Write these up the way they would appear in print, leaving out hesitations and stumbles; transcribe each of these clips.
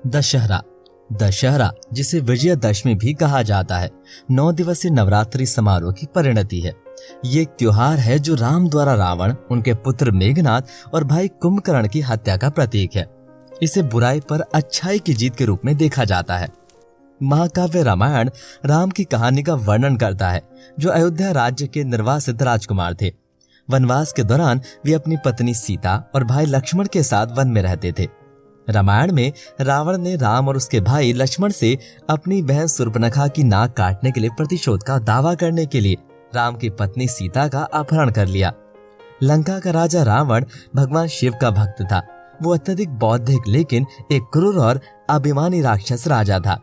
दशहरा दशहरा जिसे विजयदशमी भी कहा जाता है, 9 दिवसीय नवरात्रि समारोह की परिणति है। ये एक त्योहार है जो राम द्वारा रावण, उनके पुत्र मेघनाद और भाई कुंभकर्ण की हत्या का प्रतीक है। इसे बुराई पर अच्छाई की जीत के रूप में देखा जाता है। महाकाव्य रामायण राम की कहानी का वर्णन करता है, जो अयोध्या राज्य के निर्वासित राजकुमार थे। वनवास के दौरान वे अपनी पत्नी सीता और भाई लक्ष्मण के साथ वन में रहते थे। रामायण में रावण ने राम और उसके भाई लक्ष्मण से अपनी बहन शूर्पणखा की नाक काटने के लिए प्रतिशोध का दावा करने के लिए राम की पत्नी सीता का अपहरण कर लिया। लंका का राजा रावण भगवान शिव का भक्त था। वो अत्यधिक बौद्धिक लेकिन एक क्रूर और अभिमानी राक्षस राजा था।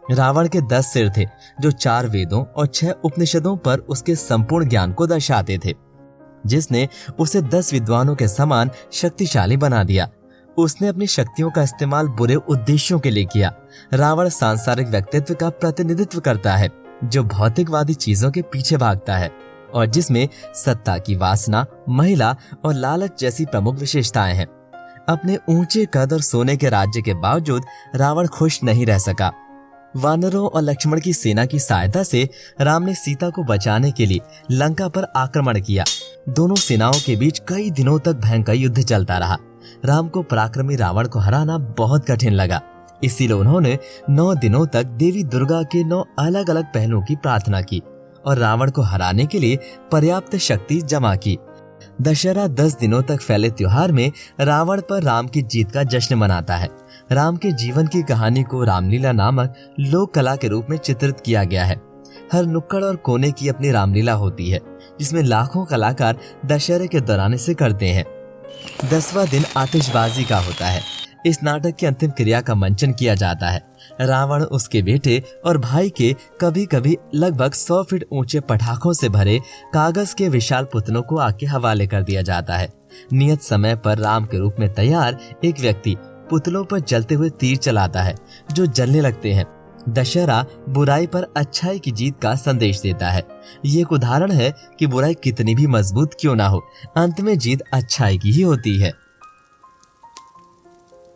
रावण के 10 सिर थे, जो 4 वेदों और 6 उपनिषदों पर उसके संपूर्ण ज्ञान को दर्शाते थे, जिसने उसे 10 विद्वानों के समान शक्तिशाली बना दिया। उसने अपनी शक्तियों का इस्तेमाल बुरे उद्देश्यों के लिए किया। रावण सांसारिक व्यक्तित्व का प्रतिनिधित्व करता है, जो भौतिकवादी चीजों के पीछे भागता है और जिसमें सत्ता की वासना, महिला और लालच जैसी प्रमुख विशेषताएं हैं। अपने ऊंचे कद और सोने के राज्य के बावजूद रावण खुश नहीं रह सका। वानरों और लक्ष्मण की सेना की सहायता से राम ने सीता को बचाने के लिए लंका पर आक्रमण किया। दोनों सेनाओं के बीच कई दिनों तक भयंकर युद्ध चलता रहा। राम को पराक्रमी रावण को हराना बहुत कठिन लगा, इसीलिए उन्होंने 9 दिनों तक देवी दुर्गा के 9 अलग अलग पहलुओं की प्रार्थना की और रावण को हराने के लिए पर्याप्त शक्ति जमा की। दशहरा 10 दिनों तक फैले त्योहार में रावण पर राम की जीत का जश्न मनाता है। राम के जीवन की कहानी को रामलीला नामक लोक कला के रूप में चित्रित किया गया है। हर नुक्कड़ और कोने की अपनी रामलीला होती है, जिसमें लाखों कलाकार दशहरे के दौरान इसे करते हैं। 10वां दिन आतिशबाजी का होता है। इस नाटक की अंतिम क्रिया का मंचन किया जाता है। रावण, उसके बेटे और भाई के कभी कभी लगभग 100 फीट ऊंचे पटाखों से भरे कागज के विशाल पुतलों को आग के हवाले कर दिया जाता है। नियत समय पर राम के रूप में तैयार एक व्यक्ति पुतलों पर जलते हुए तीर चलाता है, जो जलने लगते हैं। दशहरा बुराई पर अच्छाई की जीत का संदेश देता है। ये एक उदाहरण है कि बुराई कितनी भी मजबूत क्यों ना हो, अंत में जीत अच्छाई की ही होती है।